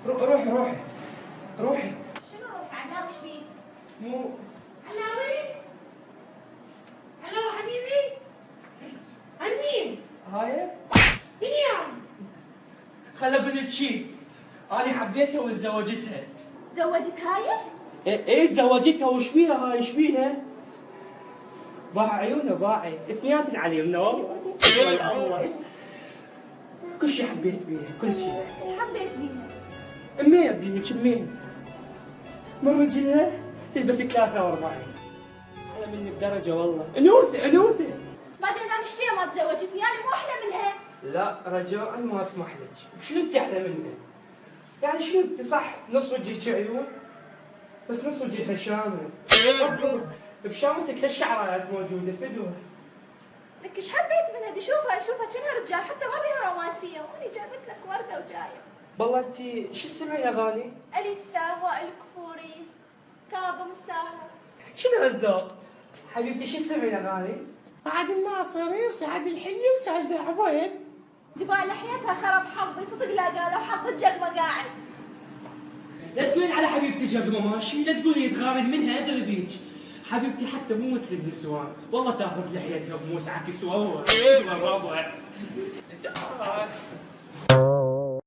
روحي روحي روحي. شنو روحي علاء وش بيك؟ مو علاوي علاوي حبيبي عن مين؟ هاي مين يا خلا بنت شي. انا حبيتها وتزوجتها. زوجت هاي؟ ايه تزوجتها. وش بيها هاي؟ ايش بيها؟ باع عيونها باعي اثنيناتن على يمنا والله. الله كل شيء حبيت بيها كل شيء. ايش حبيت بيها؟ امين بيك امين. من رجلها تلبس 43. انا مني بدرجه والله. انوثه انوثه. بعدين انا ايش فيها ما تزوجتني؟ انا مو احلى منها. لا رجاء ما اسمح لك. شنو انت احلى منها؟ يعني شنو انت؟ صح نص وجهك عيون بس نص وجهها شامل. بشامتك الشعرات موجوده فدوه. لك ايش حبيت منها؟ دي شوفها كأنها رجال حتى ما بيها رومانسيه، واني جابت لك ورده وجايه. والله انت شو تسمعين اغاني؟ اليسا، وائل كفوري، كاظم الساهر. شنو هالذوق؟ حبيبتي شو تسمعين اغاني؟ سعد الناصري وسعد الحلي وسعد العبيد. دبا لحيتها خرب حظي صدق، لا قالوا حظ الجقمه قاعد. لا تقولين على حبيبتي جقمه ماشي، لا تقولي تغارد منها ادري بيك. حبيبتي حتى مو مثل النسوان، والله تاخذ لحيتها بموس عكس وهو الربع.